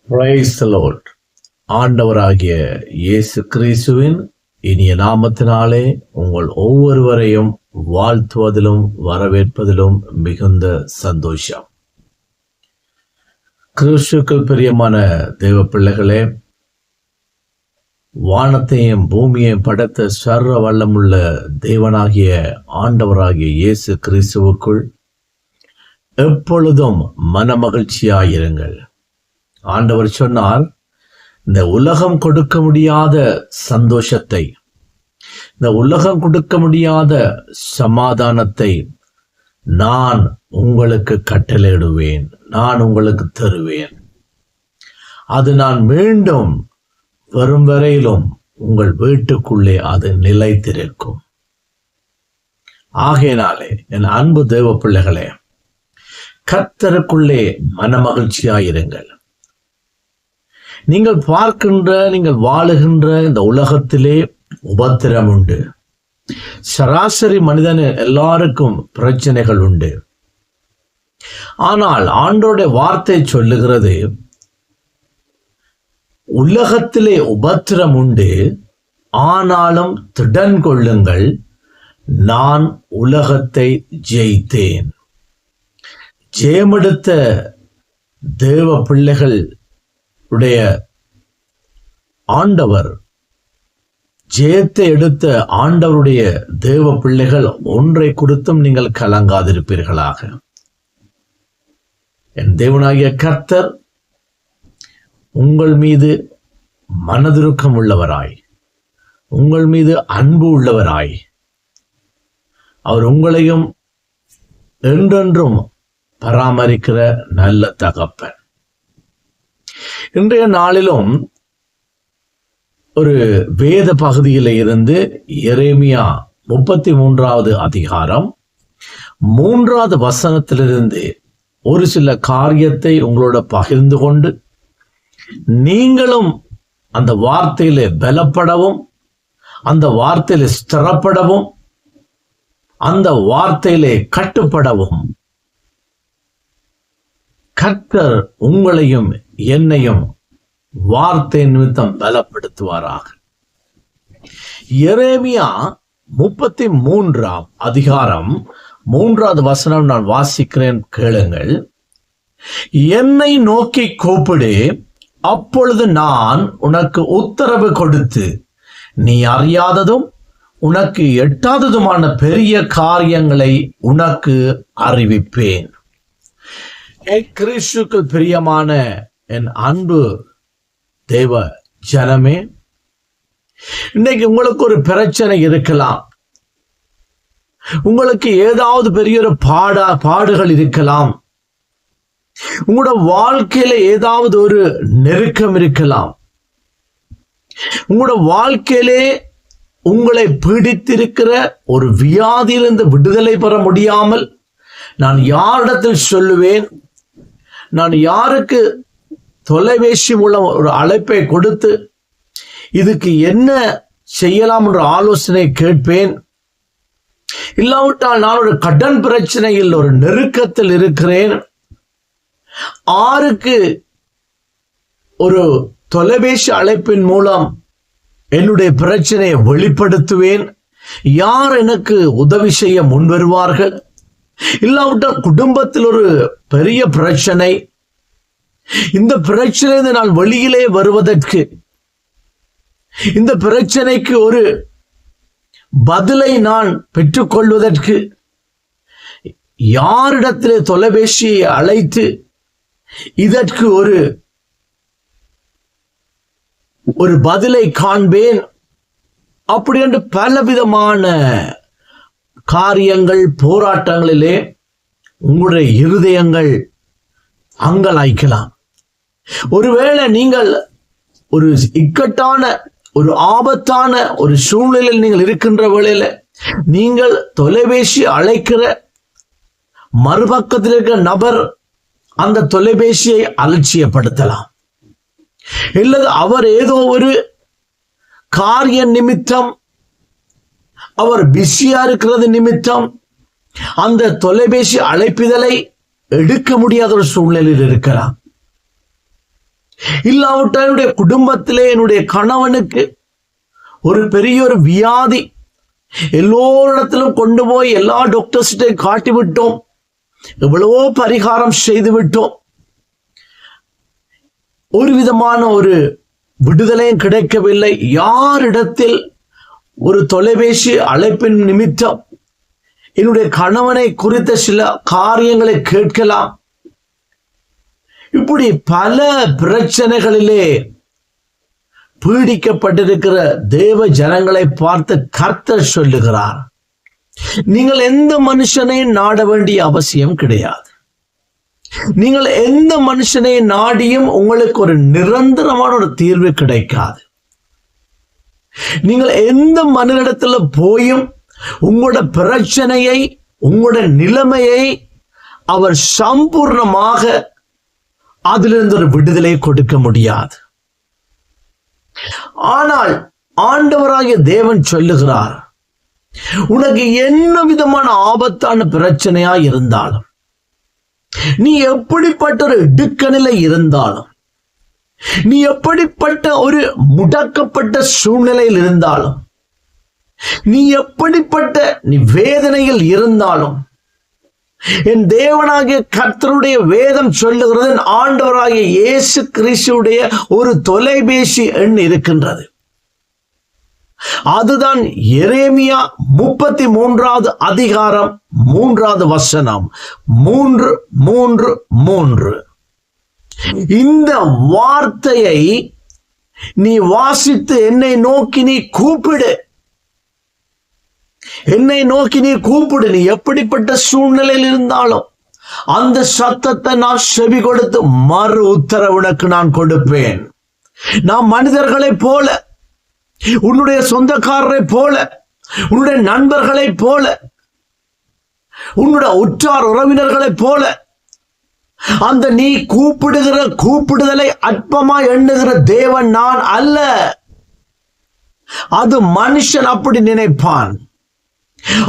Praise the Lord. ஆண்டவராகிய இயேசு கிறிஸ்துவின் இனிய நாமத்தினாலே உங்கள் ஒவ்வொருவரையும் வாழ்த்துவதிலும் வரவேற்பதிலும் மிகுந்த சந்தோஷம். கிறிஸ்துவுக்குள் பிரியமான தேவ பிள்ளைகளே, வானத்தையும் பூமியையும் படைத்த சர்வ வல்லமுள்ள தேவனாகிய ஆண்டவராகிய இயேசு கிறிஸ்துவுக்குள் எப்பொழுதும் மனமகிழ்ச்சியாயிருங்கள். ஆண்டவர் சொன்னார், இந்த உலகம் கொடுக்க முடியாத சந்தோஷத்தை, இந்த உலகம் கொடுக்க முடியாத சமாதானத்தை நான் உங்களுக்கு கட்டளையிடுவேன், நான் உங்களுக்கு தருவேன். அது நான் மீண்டும் வரும் வரையிலும் உங்கள் வீட்டுக்குள்ளே அது நிலைத்திருக்கும். ஆகையினாலே என் அன்பு தேவ பிள்ளைகளே, கர்த்தருக்குள்ளே மனமகிழ்ச்சியாயிருங்கள். நீங்கள் பார்க்கின்ற, நீங்கள் வாழுகின்ற இந்த உலகத்திலே உபத்திரம் உண்டு. சராசரி மனிதன் எல்லாருக்கும் பிரச்சனைகள் உண்டு. ஆனால் ஆண்டவருடைய வார்த்தை சொல்லுகிறது, உலகத்திலே உபத்திரம் உண்டு, ஆனாலும் திடன் கொள்ளுங்கள், நான் உலகத்தை ஜெயித்தேன். ஜெயமெடுத்த தேவ பிள்ளைகள் உடைய ஆண்டவர், ஜெயத்தை எடுத்த ஆண்டவருடைய தேவ பிள்ளைகள் ஒன்றை குறித்தும் நீங்கள் கலங்காதிருப்பீர்களாக. என் தேவனாகிய கர்த்தர் உங்கள் மீது மனதுருக்கம் உள்ளவராய், உங்கள் மீது அன்பு உள்ளவராய், அவர் உங்களையும் என்றென்றும் பராமரிக்கிற நல்ல தகப்பன். இன்றைய நாளிலும் ஒரு வேத பகுதியில் இருந்து எரேமியா 33வது அதிகாரம் 3வது வசனத்திலிருந்து ஒரு சில காரியத்தை உங்களோட பகிர்ந்து கொண்டு, நீங்களும் அந்த வார்த்தையிலே பலப்படவும், அந்த வார்த்தையிலே ஸ்திரப்படவும், அந்த வார்த்தையிலே கட்டுப்படவும் கர்த்தர் உங்களையும் என்னையும் வார்த்தை நிமித்தம் பலப்படுத்துவாராக. எரேமியா 33ஆம் அதிகாரம் 3வது வசனம் நான் வாசிக்கிறேன், கேளுங்கள். என்னை நோக்கி கூப்பிடு, அப்பொழுது நான் உனக்கு உத்தரவு கொடுத்து நீ அறியாததும் உனக்கு எட்டாததுமான பெரிய காரியங்களை உனக்கு அறிவிப்பேன். கிறிஸ்துவுக்கு பிரியமான என் அன்பு தேவ ஜனமே, இன்னைக்கு உங்களுக்கு ஒரு பிரச்சனை இருக்கலாம், உங்களுக்கு ஏதாவது பெரிய ஒரு பாடுகள் இருக்கலாம், உங்களோட வாழ்க்கையில ஏதாவது ஒரு நெருக்கம் இருக்கலாம், உங்களோட வாழ்க்கையிலே உங்களை பீடித்திருக்கிற ஒரு வியாதியிலிருந்து விடுதலை பெற முடியாமல் நான் யாரிடத்தில் சொல்லுவேன், நான் யாருக்கு தொலைபேசி மூலம் ஒரு அழைப்பை கொடுத்து இதுக்கு என்ன செய்யலாம் என்ற ஆலோசனை கேட்பேன். இல்லாவிட்டால் நான் ஒரு கடன் பிரச்சனையில் ஒரு நெருக்கத்தில் இருக்கிறேன், ஆருக்கு ஒரு தொலைபேசி அழைப்பின் மூலம் என்னுடைய பிரச்சனையை வெளிப்படுத்துவேன், யார் எனக்கு உதவி செய்ய முன் வருவார்கள். இல்லாவிட்டால் குடும்பத்தில் ஒரு பெரிய பிரச்சனை, இந்த பிரச்சனை நான் வெளியிலே வருவதற்கு, இந்த பிரச்சனைக்கு ஒரு பதிலை நான் பெற்றுக்கொள்வதற்கு யாரிடத்திலே தொலைபேசியை அழைத்து இதற்கு ஒரு பதிலை காண்பேன், அப்படி என்று பலவிதமான காரியங்கள், போராட்டங்களிலே உங்களுடைய இருதயங்கள் அங்கலாய்க்கலாம். ஒருவேளை நீங்கள் ஒரு இக்கட்டான, ஒரு ஆபத்தான ஒரு சூழ்நிலையில் நீங்கள் இருக்கின்ற வேளையில நீங்கள் தொலைபேசி அழைக்கிற மறுபக்கத்தில் இருக்கிற நபர் அந்த தொலைபேசியை அலட்சியப்படுத்தலாம், இல்லது அவர் ஏதோ ஒரு காரிய நிமித்தம், அவர் பிஸியா இருக்கிறது நிமித்தம் அந்த தொலைபேசி அழைப்பிதழை எடுக்க முடியாத ஒரு சூழ்நிலையில் இருக்கலாம். இல்லாவிட்டால் என்னுடைய குடும்பத்திலே என்னுடைய கணவனுக்கு ஒரு பெரிய ஒரு வியாதி, எல்லோரிடத்திலும் கொண்டு போய் எல்லா டாக்டர்ஸ்டை காட்டிவிட்டோம், எவ்வளவோ பரிகாரம் செய்து விட்டோம், ஒரு விதமான ஒரு விடுதலையும் கிடைக்கவில்லை. யாரிடத்தில் ஒரு தொலைபேசி அழைப்பின் நிமித்தம் என்னுடைய கணவனை குறித்த சில காரியங்களை கேட்கலாம். இப்படி பல பிரச்சனைகளிலே பீடிக்கப்பட்டிருக்கிற தேவ ஜனங்களை பார்த்து கர்த்தர் சொல்லுகிறார், நீங்கள் எந்த மனுஷனையும் நாட வேண்டிய அவசியம் கிடையாது. நீங்கள் எந்த மனுஷனை நாடியும் உங்களுக்கு ஒரு நிரந்தரமான ஒரு தீர்வு கிடைக்காது. நீங்கள் எந்த மனிதனிடத்துல போயும் உங்களோட பிரச்சனையை, உங்களோட நிலைமையை அவர் சம்பூர்ணமாக அதிலிருந்து ஒரு விடுதலை கொடுக்க முடியாது. ஆனால் ஆண்டவராகிய தேவன் சொல்லுகிறார், உனக்கு என்ன விதமான ஆபத்தான பிரச்சனையா இருந்தாலும், நீ எப்படிப்பட்ட ஒரு இடுக்கணில இருந்தாலும், நீ எப்படிப்பட்ட ஒரு முடக்கப்பட்ட சூழ்நிலையில் இருந்தாலும், நீ எப்படிப்பட்ட நீ வேதனையில் இருந்தாலும், என் தேவனாகிய கர்த்தருடைய வேதம் சொல்லுகிறது, ஆண்டவராகிய இயேசு கிறிஸ்துவுடைய ஒரு தொலைபேசி எண் இருக்கின்றது. அதுதான் எரேமியா 33வது அதிகாரம் 3வது வசனம் 3:3. இந்த வார்த்தையை நீ வாசித்து என்னை நோக்கி நீ கூப்பிடு, என்னை நோக்கி நீ கூப்பிடு. நீ எப்படிப்பட்ட சூழ்நிலையில் இருந்தாலும் அந்த சத்தத்தை நான் செவி கொடுத்து மறு உத்தரவு உனக்கு நான் கொடுப்பேன். நான் மனிதர்களை போல, உன்னுடைய சொந்தக்காரரை போல, உன்னுடைய நண்பர்களை போல, உன்னுடைய உற்றார் உறவினர்களை போல அந்த நீ கூப்பிடுகிற கூப்பிடுதலை அற்பமா எண்ணுகிற தேவன் நான் அல்ல. அது மனுஷன் அப்படி நினைப்பான்.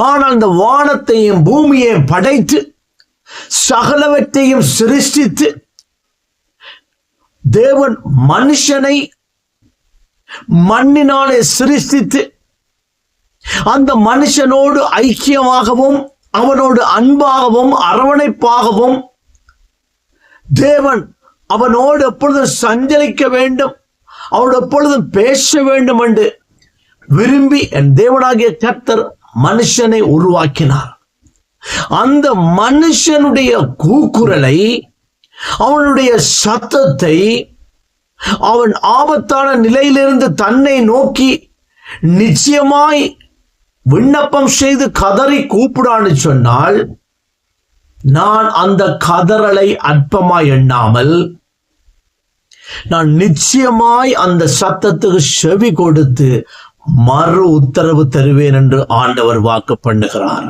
ஆனால் இந்த வானத்தையும் பூமியையும் படைத்து சகலவற்றையும் சிருஷ்டித்து தேவன் மனுஷனை மண்ணினாலே சிருஷ்டித்து அந்த மனுஷனோடு ஐக்கியமாகவும் அவனோடு அன்பாகவும் அரவணைப்பாகவும் தேவன் அவனோடு எப்பொழுதும் சஞ்சரிக்க வேண்டும், அவனோடு எப்பொழுதும் பேச வேண்டும் என்று விரும்பி என் தேவனாகிய கர்த்தர் மனுஷனை உருவாக்கினார். அந்த மனுஷனுடைய கூக்குரலை, அவனுடைய சத்தத்தை, அவன் ஆபத்தான நிலையிலிருந்து தன்னை நோக்கி நிச்சயமாய் விண்ணப்பம் செய்து கதறி கூப்பிடான்னு சொன்னால், நான் அந்த கதறலை அற்பமாய் எண்ணாமல் நான் நிச்சயமாய் அந்த சத்தத்துக்கு செவி கொடுத்து மறு உத்தரவு தருவேன் என்று ஆண்டவர் வாக்கு பண்ணுகிறார்.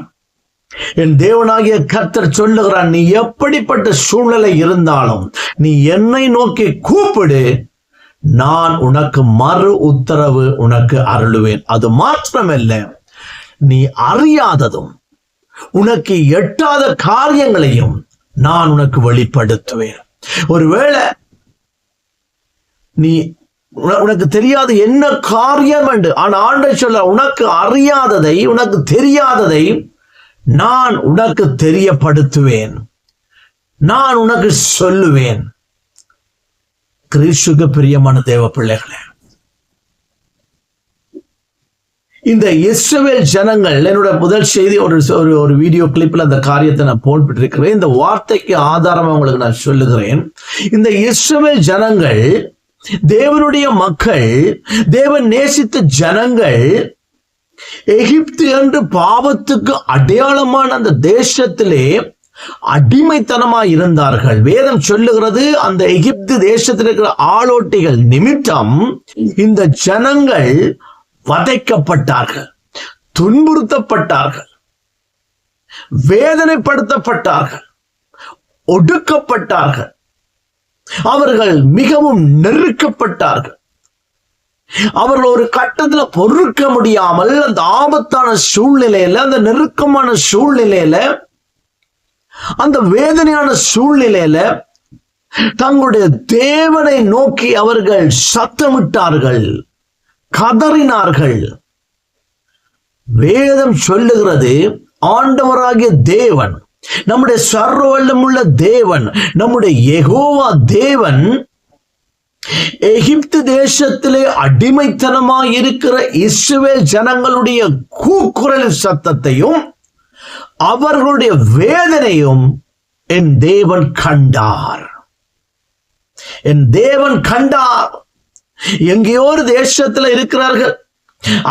என் தேவனாகிய கர்த்தர் சொல்லுகிறார், நீ எப்படிப்பட்ட சூழ்நிலை இருந்தாலும் நீ என்னை நோக்கி கூப்பிடு, நான் உனக்கு மறு உத்தரவு உனக்கு அருளுவேன். அது மாத்திரமல்ல, நீ அறியாததும் உனக்கு எட்டாத காரியங்களையும் நான் உனக்கு வெளிப்படுத்துவேன். ஒருவேளை நீ உனக்கு தெரியாது என்ன காரியம் என்று, ஆனா ஆண்டவர் சொல்ல, உனக்கு அறியாததை, உனக்கு தெரியாததை நான் உனக்கு தெரியப்படுத்துவேன், நான் உனக்கு சொல்லுவேன். கிறிஸ்துவுக்கு பிரியமான தேவ பிள்ளைகளே, இந்த இஸ்ரவேல் ஜனங்கள், என்னோட முதல் செய்தி ஒரு வீடியோ கிளிப்ல அந்த காரியத்தை நான் போட்டுருக்கிறேன். இந்த வார்த்தைக்கு ஆதாரம் உங்களுக்கு நான் சொல்லுகிறேன். இந்த இஸ்ரவேல் ஜனங்கள் தேவனுடைய மக்கள், தேவன் நேசித்த ஜனங்கள், எகிப்து என்று பாவத்துக்கு அடையாளமான அந்த தேசத்திலே அடிமைத்தனமாய் இருந்தார்கள். வேதம் சொல்லுகிறது, அந்த எகிப்து தேசத்தில் இருக்கிற ஆளோட்டிகள் நிமித்தம் இந்த ஜனங்கள் வதைக்கப்பட்டார்கள், துன்புறுத்தப்பட்டார்கள், வேதனைப்படுத்தப்பட்டார்கள், ஒடுக்கப்பட்டார்கள், அவர்கள் மிகவும் நெருக்கப்பட்டார்கள். அவர்கள் ஒரு கட்டத்தில் பொறுக்க முடியாமல் அந்த ஆபத்தான சூழ்நிலையில, அந்த நெருக்கமான சூழ்நிலையில, அந்த வேதனையான சூழ்நிலையில தங்களுடைய தேவனை நோக்கி அவர்கள் சத்தமிட்டார்கள், கதறினார்கள். வேதம் சொல்லுகிறது, ஆண்டவராகிய தேவன், நம்முடைய சர்வ வல்லமுள்ள தேவன், நம்முடைய யெகோவா தேவன் எகிப்து தேசத்திலே அடிமைத்தனமாய் இருக்கிற இஸ்ரவேல் ஜனங்களுடைய கூக்குரல் சத்தத்தையும் அவர்களுடைய வேதனையும் என் தேவன் கண்டார். என் தேவன் கண்டார். எங்கேயோ ஒரு தேசத்துல இருக்கிறார்கள்,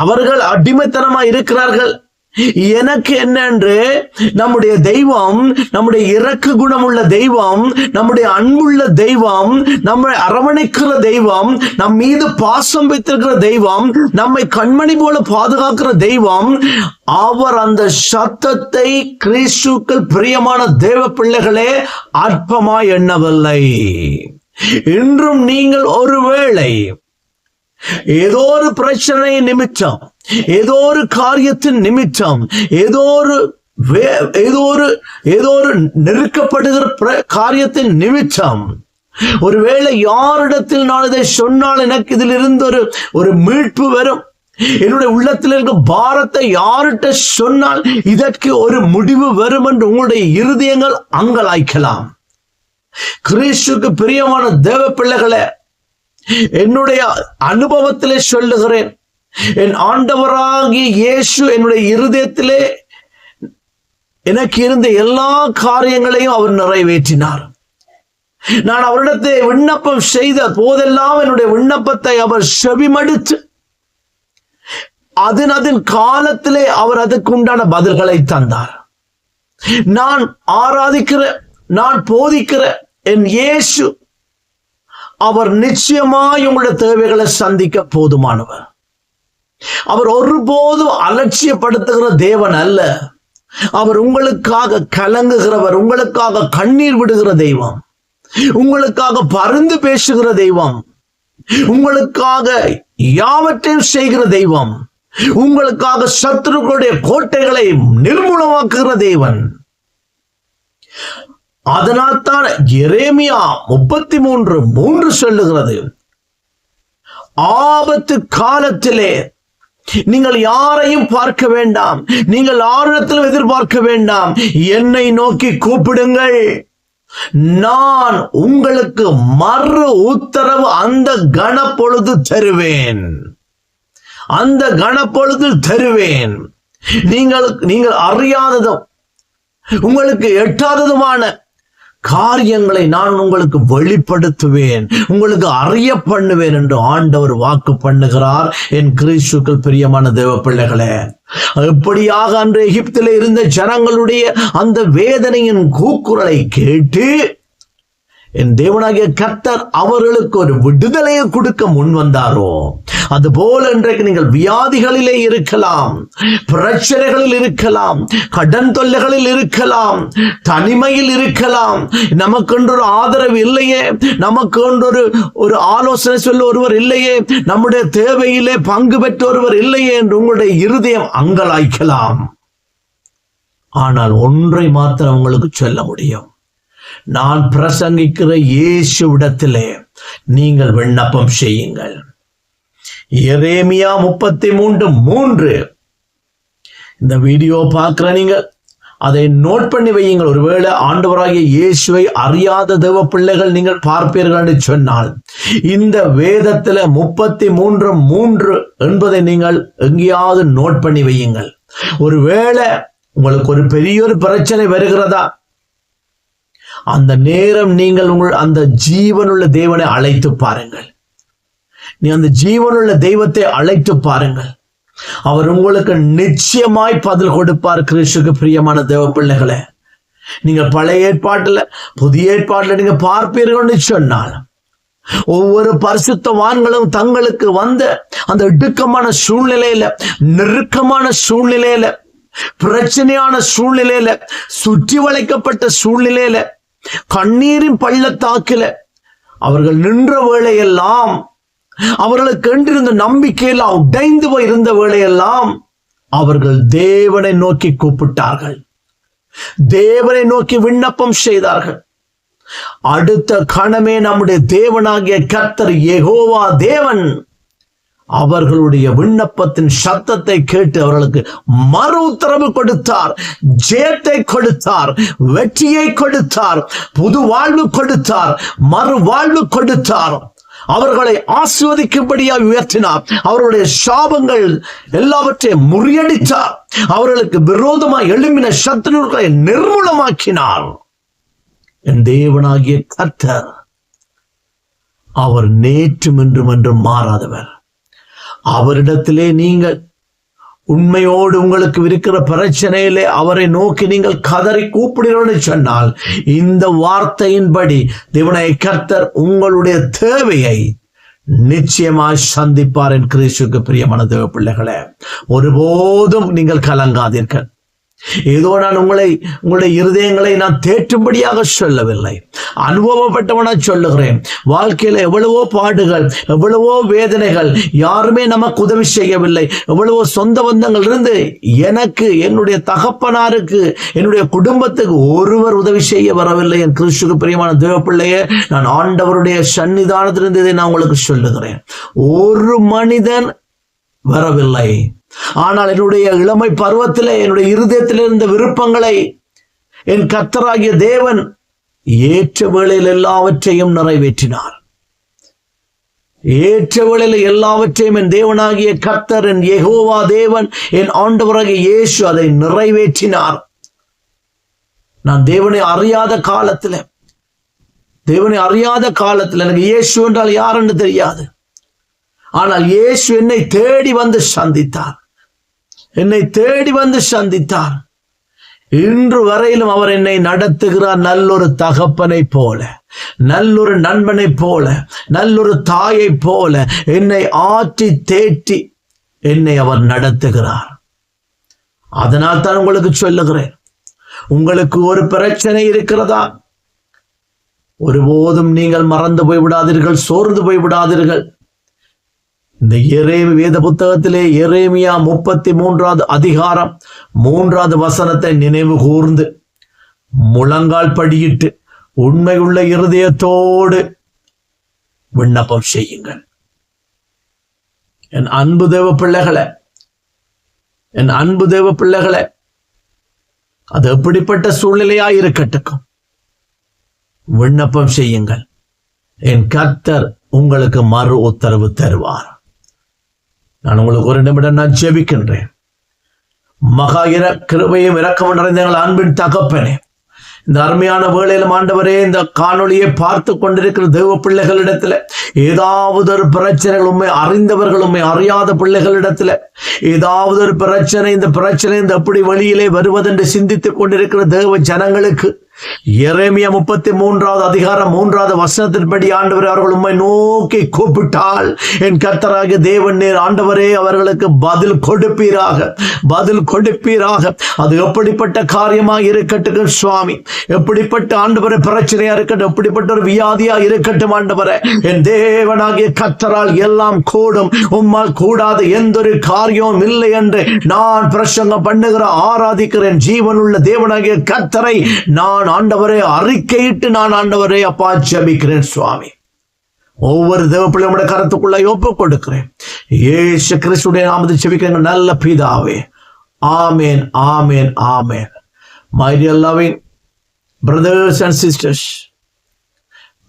அவர்கள் அடிமைத்தனமாய் இருக்கிறார்கள். எனக்கு என்னென்று நம்முடைய தெய்வம், நம்முடைய இரக்க குணமுள்ள தெய்வம், நம்முடைய அன்புள்ள தெய்வம், நம்மை அரவணைக்கிற தெய்வம், நம் மீது பாசம் வைத்திருக்கிற தெய்வம், நம்மை கண்மணி போல பாதுகாக்கிற தெய்வம், அவர் அந்த சத்தத்தை கிறிஸ்துவுக்குள் பிரியமான தேவ பிள்ளைகளே அற்பமாய் எண்ணவில்லை. இன்றும் நீங்கள் ஒருவேளை ஏதோ ஒரு பிரச்சனை நிமித்தம், ஏதோ ஒரு காரியத்தின் நிமித்தம், ஏதோ ஒரு நெருக்கப்படுகிற காரியத்தின் நிமித்தம், ஒருவேளை யாரிடத்தில் நான் இதை சொன்னால் எனக்கு இதில் இருந்து ஒரு மீட்பு வரும், என்னுடைய உள்ளத்தில் இருக்க பாரத்தை யார்கிட்ட சொன்னால் இதற்கு ஒரு முடிவு வரும் என்று உங்களுடைய இருதயங்கள் அங்கலாய்க்கலாம். கிறிஸ்துவுக்கு பிரியமான தேவ பிள்ளைகளே, என்னுடைய அனுபவத்திலே சொல்லுகிறேன், என் ஆண்டவராகிய இயேசு என்னுடைய இருதயத்திலே எனக்கு இருந்த எல்லா காரியங்களையும் அவர் நிறைவேற்றினார். நான் அவரிடத்தை விண்ணப்பம் செய்த போதெல்லாம் என்னுடைய விண்ணப்பத்தை அவர் செவிமடுத்து அதன் காலத்திலே அவர் அதுக்கு உண்டான பதில்களை தந்தார். நான் ஆராதிக்கிற, நான் போதிக்கிற என் இயேசு, அவர் நிச்சயமாய் உங்களுடைய தேவைகளை சந்திக்க போதுமானவர். அவர் ஒருபோதும் அலட்சியப்படுத்துகிற தேவன் அல்ல. அவர் உங்களுக்காக கலங்குகிறவர், உங்களுக்காக கண்ணீர் விடுகிற தெய்வம், உங்களுக்காக பரிந்து பேசுகிற தெய்வம், உங்களுக்காக யாவற்றையும் செய்கிற தெய்வம், உங்களுக்காக சத்துருக்களுடைய கோட்டைகளை நிர்மூலமாக்குகிற தேவன். அதனால் தான் எரேமியா 33:3 சொல்லுகிறது, ஆபத்து காலத்திலே நீங்கள் யாரையும் பார்க்க வேண்டாம், நீங்கள் யாரிடத்திலும் எதிர்பார்க்க வேண்டாம், என்னை நோக்கி கூப்பிடுங்கள், நான் உங்களுக்கு மறு உத்தரவு அந்த கணப்பொழுது தருவேன், அந்த கணப்பொழுதில் தருவேன். நீங்கள் அறியாததும் உங்களுக்கு எட்டாததுமான காரியங்களை நான் உங்களுக்கு வெளிப்படுத்துவேன், உங்களுக்கு அறிய பண்ணுவேன் என்று ஆண்டவர் வாக்கு பண்ணுகிறார். என் கிறிஸ்துவுக்குள் பிரியமான தேவ பிள்ளைகளே, எப்படியாக அன்று எகிப்திலே இருந்த ஜனங்களுடைய அந்த வேதனையின் கூக்குரலை கேட்டு என் தேவனாகிய கர்த்தர் அவர்களுக்கு ஒரு விடுதலையை கொடுக்க முன் வந்தாரோ, அதுபோல இன்றைக்கு நீங்கள் வியாதிகளிலே இருக்கலாம், பிரச்சனைகளில் இருக்கலாம், கடன் தொல்லைகளில் இருக்கலாம், தனிமையில் இருக்கலாம், நமக்கென்று ஒரு ஆதரவு இல்லையே, நமக்கென்று ஒரு ஆலோசனை சொல்ல ஒருவர் இல்லையே, நம்முடைய தேவையிலே பங்கு பெற்ற ஒருவர் இல்லையே என்று உங்களுடைய இருதயம் அங்கலாய்க்கலாம். ஆனால் ஒன்றை மாத்திரம் உங்களுக்கு சொல்ல முடியும், நான் பிரசங்கிக்கிற இயேசுவிடத்திலே நீங்கள் விண்ணப்பம் செய்யுங்கள். எரேமியா 33:3 இந்த வீடியோ பார்க்கிற நீங்கள் அதை நோட் பண்ணி வையுங்கள். ஒருவேளை ஆண்டவராகிய இயேசுவை அறியாத தேவ பிள்ளைகள் நீங்கள் பார்ப்பீர்கள் என்று சொன்னால், இந்த வேதத்துல 33:3 என்பதை நீங்கள் எங்கேயாவது நோட் பண்ணி வையுங்கள். ஒருவேளை உங்களுக்கு ஒரு பெரிய ஒரு பிரச்சனை வருகிறதா, அந்த நேரம் நீங்கள் அந்த ஜீவனுள்ள தேவனை அழைத்து பாருங்கள். நீ அந்த ஜீவனுள்ள தெய்வத்தை அழைத்து பாருங்கள், அவர் உங்களுக்கு நிச்சயமாய் பதில் கொடுப்பார். கிறிஸ்துவுக்கு பிரியமான தேவ பிள்ளைகளே, நீங்க பழைய ஏற்பாட்டுல புதிய ஏற்பாட்டுல நீங்க பார்ப்பீர்கள் சொன்னால், ஒவ்வொரு பரிசுத்தவான்களும் தங்களுக்கு வந்த அந்த இடுக்கமான சூழ்நிலையில, நெருக்கமான சூழ்நிலையில, பிரச்சனையான சூழ்நிலையில, சுற்றி வளைக்கப்பட்ட சூழ்நிலையில, கண்ணீரின் பள்ளத்தாக்கில அவர்கள் நின்ற வேளையெல்லாம், அவர்களுக்கு என்றிருந்த நம்பிக்கையெல்லாம் உடைந்து போய் இருந்த வேளையெல்லாம் அவர்கள் தேவனை நோக்கி கூப்பிட்டார்கள், தேவனை நோக்கி விண்ணப்பம் செய்தார்கள். அடுத்த கணமே நம்முடைய தேவனாகிய கர்த்தர் யெகோவா தேவன் அவர்களுடைய விண்ணப்பத்தின் சத்தத்தை கேட்டு அவர்களுக்கு மறு உத்தரவு கொடுத்தார், ஜெயத்தை கொடுத்தார், வெற்றியை கொடுத்தார், புது வாழ்வு கொடுத்தார், மறு வாழ்வு கொடுத்தார். அவர்களை ஆசீர்வதிக்கும்படியாக உயர்த்தினார். அவர்களுடைய சாபங்கள் எல்லாவற்றையும் முறியடித்தார். அவர்களுக்கு விரோதமாக எழும்பின சத்துருக்களை நிர்மூலமாக்கினார். என் தேவனாகிய கர்த்தர் அவர் நேற்றும் இன்றும் என்றும் மாறாதவர். அவரிடத்திலே நீங்கள் உண்மையோடு உங்களுக்கு இருக்கிற பிரச்சனையிலே அவரை நோக்கி நீங்கள் கதறி கூப்பிடுகிறோன்னு சொன்னால், இந்த வார்த்தையின்படி தேவனாகிய கர்த்தர் உங்களுடைய தேவையை நிச்சயமாய் சந்திப்பார். என் கிறிஸ்துவுக்கு பிரியமான தேவ பிள்ளைகளே, ஒருபோதும் நீங்கள் கலங்காதீர்கள். ஏதோ நான் உங்களுடைய இருதயங்களை நான் தேற்றும்படியாக சொல்லவில்லை, அனுபவப்பட்டவனா சொல்லுகிறேன். வாழ்க்கையில எவ்வளவோ பாடுகள், எவ்வளவோ வேதனைகள், யாருமே நமக்கு உதவி செய்யவில்லை. எவ்வளவோ சொந்த பந்தங்கள் இருந்து எனக்கு, என்னுடைய தகப்பனாருக்கு, என்னுடைய குடும்பத்துக்கு ஒருவர் உதவி செய்ய வரவில்லை. என் கிறிஸ்துவுக்கு பிரியமான தேவ பிள்ளையே, நான் ஆண்டவருடைய சன்னிதானத்திலிருந்து இதை நான் உங்களுக்கு சொல்லுகிறேன். ஒரு மனிதன் வரவில்லை. ஆனால் என்னுடைய இளமை பருவத்திலே என்னுடைய இருதயத்தில் இருந்த விருப்பங்களை என் கர்த்தராகிய தேவன் ஏற்ற வேளையில் எல்லாவற்றையும் நிறைவேற்றினார். ஏற்ற வேளையில் எல்லாவற்றையும் என் தேவனாகிய கர்த்தர், என் யெகோவா தேவன், என் ஆண்டவராகிய இயேசு அதை நிறைவேற்றினார். நான் தேவனை அறியாத காலத்தில் எனக்கு இயேசு என்றால் யார் என்று தெரியாது. ஆனால் இயேசு என்னை தேடி வந்து சந்தித்தார். இன்று வரையிலும் அவர் என்னை நடத்துகிறார். நல்லொரு தகப்பனை போல, நல்லொரு நண்பனை போல, நல்லொரு தாயை போல என்னை ஆற்றி தேற்றி என்னை அவர் நடத்துகிறார். அதனால் தான் உங்களுக்கு சொல்லுகிறேன், உங்களுக்கு ஒரு பிரச்சனை இருக்கிறதா, ஒருபோதும் நீங்கள் மறந்து போய்விடாதீர்கள், சோர்ந்து போய்விடாதீர்கள். இந்த வேத புத்தகத்திலே எரேமியா 33வது அதிகாரம் 3வது வசனத்தை நினைவு கூர்ந்து முழங்கால் படியிட்டு உண்மையுள்ள இருதயத்தோடு விண்ணப்பம் செய்யுங்கள். என் அன்பு தேவ பிள்ளைகளே, அது எப்படிப்பட்ட சூழ்நிலையாய் இருக்கட்டும், விண்ணப்பம் செய்யுங்கள். என் கர்த்தர் உங்களுக்கு மறு உத்தரவு தருவார். நான் உங்களுக்கு ஒரு நிமிடம் நான் ஜெபிக்கின்றேன். மகா கிருபையும் இரக்கமும் நிறைந்த எங்கள் அன்பின் தகப்பனே, இந்த அருமையான வேளையிலும் ஆண்டவரே, இந்த காணொளியை பார்த்து கொண்டிருக்கிற தேவ பிள்ளைகளிடத்துல ஏதாவது ஒரு பிரச்சனைகள், உண்மை அறிந்தவர்கள், உண்மை அறியாத பிள்ளைகளிடத்துல ஏதாவது ஒரு பிரச்சனை, இந்த பிரச்சனை இந்த எப்படி வழியிலே வருவதென்று சிந்தித்துக் கொண்டிருக்கிற தேவ ஜனங்களுக்கு எரேமியா 33வது அதிகாரம் 3வது வசனத்தின்படி ஆண்டவரே, அவர்கள் உம்மை நோக்கி கூப்பிட்டால் என் கர்த்தராகிய தேவன் நீர் ஆண்டவரே அவர்களுக்கு பதில் கொடுப்பீராக. அது எப்படிப்பட்ட காரியமாக இருக்கட்டும் சுவாமி, எப்படிப்பட்ட ஆண்டவரே பிரச்சனையா இருக்கட்டும், எப்படிப்பட்ட ஒரு வியாதியா இருக்கட்டும் ஆண்டவரே, என் தேவனாகிய கர்த்தரால் எல்லாம் கூடும், உம்மால் கூடாத எந்த ஒரு காரியமும் இல்லை என்று நான் பிரசங்கம் பண்ணுகிற ஆராதிக்கிறேன் ஜீவனுள்ள தேவனாகிய கர்த்தரை நான் ஆண்டவரே அறிக்கையிட்டு நான் ஆண்டவரே அப்பா ஜெபிக்கிறேன் சுவாமி. ஒவ்வொரு தேவ பிள்ளையோட கருத்துக்குள்ள ஒப்புக் கொடுக்கிறேன். இயேசு கிறிஸ்துவின் நாமத்தில் ஜெபிக்கிறேன் நல்ல பிதாவே. ஆமென், ஆமென், ஆமென். My dear loving brothers and sisters,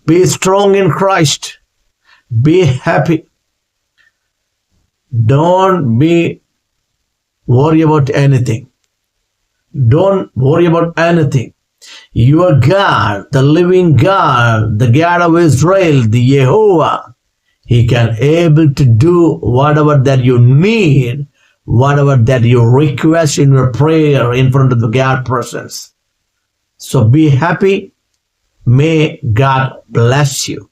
be strong in Christ. Be happy. Don't be worry about anything. Don't worry about anything. Your God, the living God, the God of Israel, the Jehovah, He can able to do whatever that you need, whatever that you request in your prayer in front of the God presence. So be happy. May God bless you.